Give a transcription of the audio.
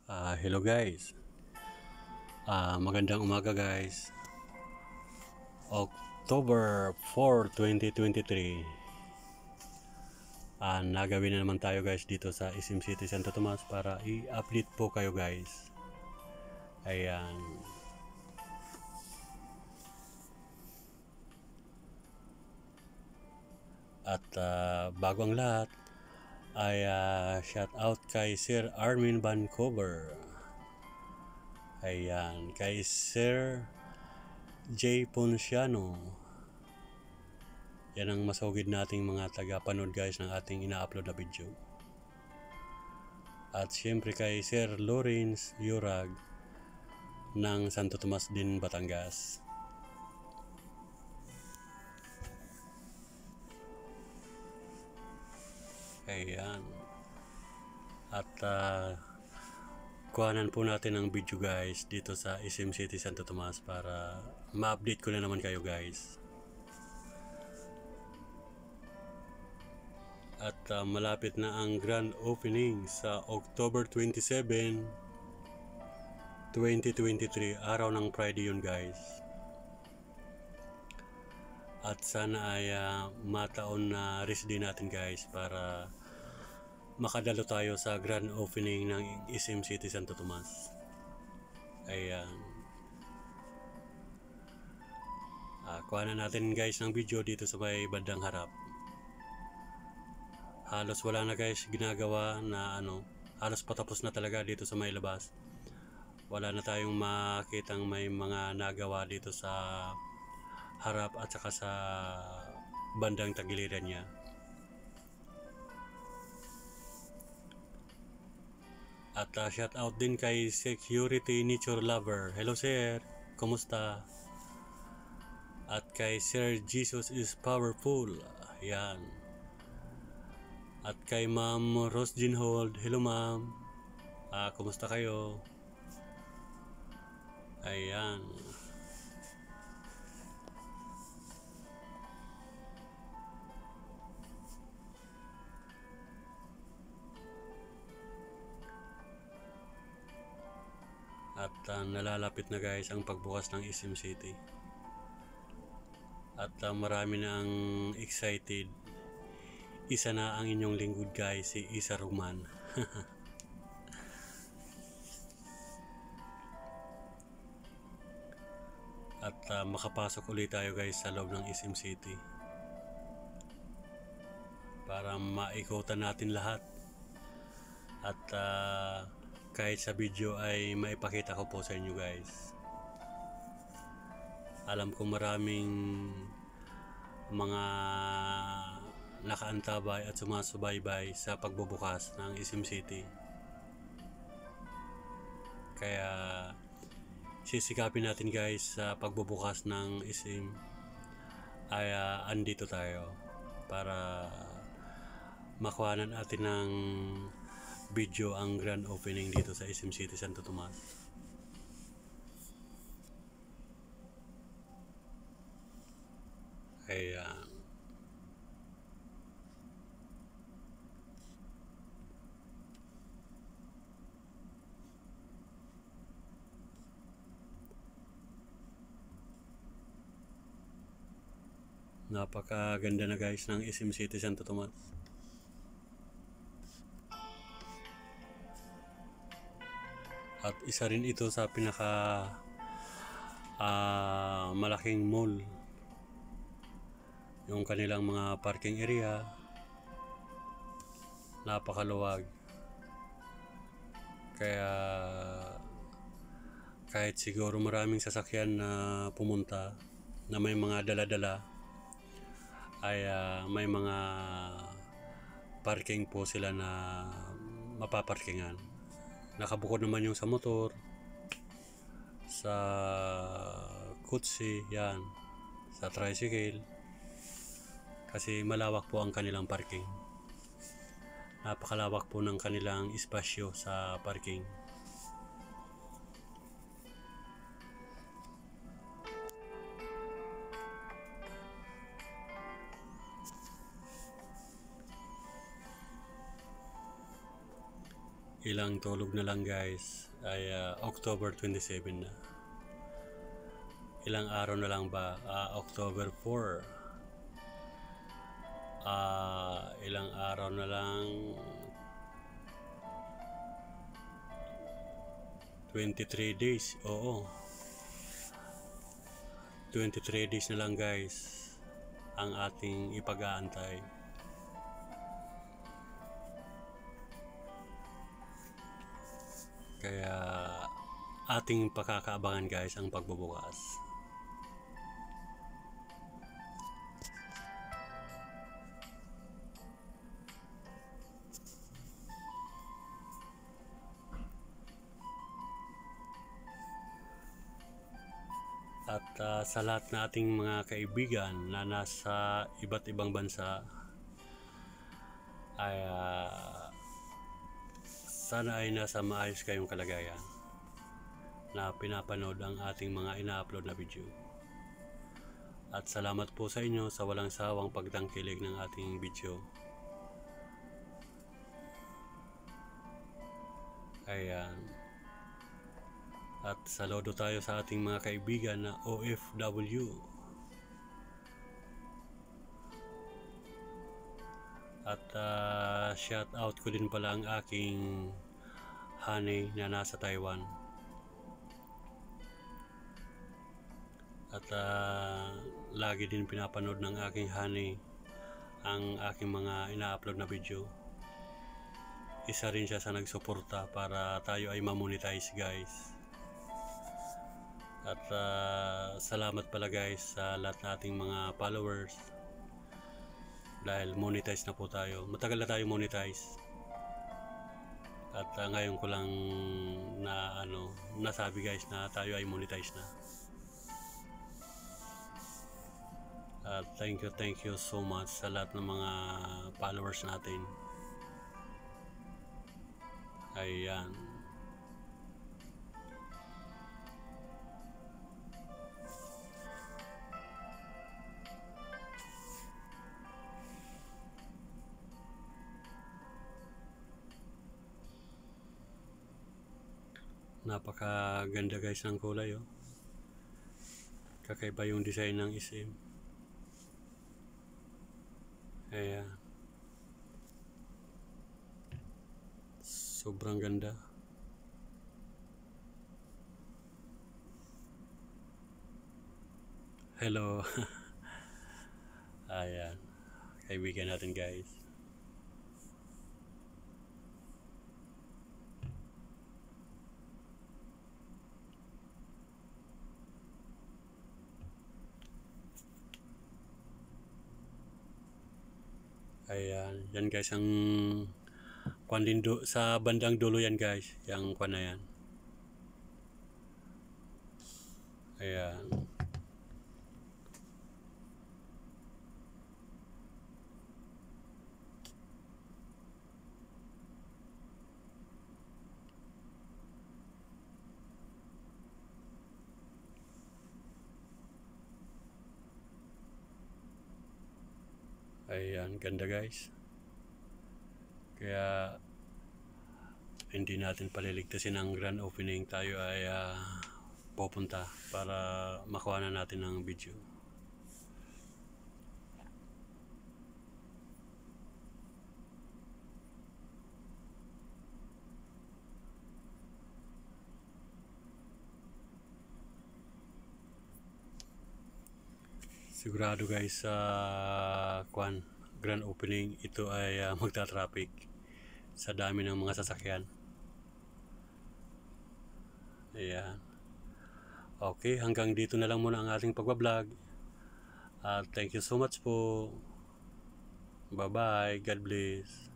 Hello guys. Magandang umaga guys. October 4, 2023. Nagawin na naman tayo guys dito sa SM City Santo Tomas para i-update po kayo guys. Ayan. At bago ang lahat ay shout out kay Sir Armin Vancouver. Ayan, kay Sir J. Ponciano. Yan ang masugid nating mga taga-panood guys ng ating ina-upload na video. At syempre kay Sir Lawrence Yurag ng Santo Tomas din, Batangas. Ayan. At kuhanan po natin ang video guys dito sa SM City Santo Tomas para ma-update ko na naman kayo guys. At malapit na ang grand opening sa October 27, 2023, araw ng Friday yun guys. At sana ay mataon na risk din natin guys para makadalo tayo sa grand opening ng SM City Santo Tomas. Ayan. Kuha na natin guys ng video dito sa may bandang harap. Halos wala na guys ginagawa na halos patapos na talaga dito sa may labas. Wala na tayong makitang may mga nagawa dito sa harap at saka sa bandang tagiliran niya. At shout out din kay Security Nature Lover. Hello sir, kumusta? At kay Sir Jesus is Powerful. Yan. At kay Ma'am Rose Jean Hold. Hello ma'am. Kumusta kayo? Ayan. At nalalapit na guys ang pagbukas ng SM City. At marami na ang excited. Isa na ang inyong lingkod guys, si Isa Roman. At makapasok ulit tayo guys sa loob ng SM City para maikutan natin lahat. At kahit sa video ay maipakita ko po sa inyo guys. Alam ko maraming mga nakaantabay at sumasubaybay sa pagbubukas ng SM City. Kaya sisikapin natin guys sa pagbubukas ng SM ay andito tayo para makuhanan natin ng video ang grand opening dito sa SM City Santo Tomas. Ayan. Napakaganda na guys ng SM City Santo Tomas. At isa rin ito sa pinaka malaking mall. Yung kanilang mga parking area napakaluwag. Kaya kahit siguro maraming sasakyan na pumunta na may mga dala-dala ay may mga parking po sila na mapaparkingan. Nakabukod naman yung sa motor, sa kutsi, yan, sa tricycle. Kasi malawak po ang kanilang parking. Napakalawak po ng kanilang espasyo sa parking. ilang tulog na lang guys ay October 27 na. Ilang araw na lang ba? October 4. Ilang araw na lang, 23 days. Oo, 23 days na lang guys ang ating ipag-aantay. Kaya ating pakakaabangan guys ang pagbubukas. At sa lahat na ating mga kaibigan na nasa iba't ibang bansa ay sana ay nasa maayos kayong kalagayan na pinapanood ang ating mga ina-upload na video. At salamat po sa inyo sa walang sawang pagtangkilik ng ating video. Ayan. At saludo tayo sa ating mga kaibigan na OFW. At shout out ko din pala ang aking honey na nasa Taiwan. At lagi din pinapanood ng aking honey ang aking mga ina-upload na video. Isa rin siya sa nagsuporta para tayo ay ma-monetize guys. At salamat pala guys sa lahat nating mga followers dahil monetize na po tayo. Matagal na tayo monetize. At ngayon ko lang na nasabi guys na tayo ay monetize na. At thank you so much sa lahat ng mga followers natin. Ayan. Napakaganda guys ng kulay oh. Kakaiba yung design ng isim. Ayan. Sobrang ganda. Hello. Ayan. Kaibigan natin guys. Ayan, yan guys ang kwan din sa bandang dulo yan guys, yung kwan na yan. Ayan. Ayan, ganda guys. Kaya hindi natin paliligtasin ang grand opening. Tayo ay pupunta para makuha na natin ang video. Sigurado guys sa grand opening ito ay magta-traffic sa dami ng mga sasakyan. Ayan. Okay, hanggang dito na lang muna ang ating pagbablog. Thank you so much po. Bye bye. God bless.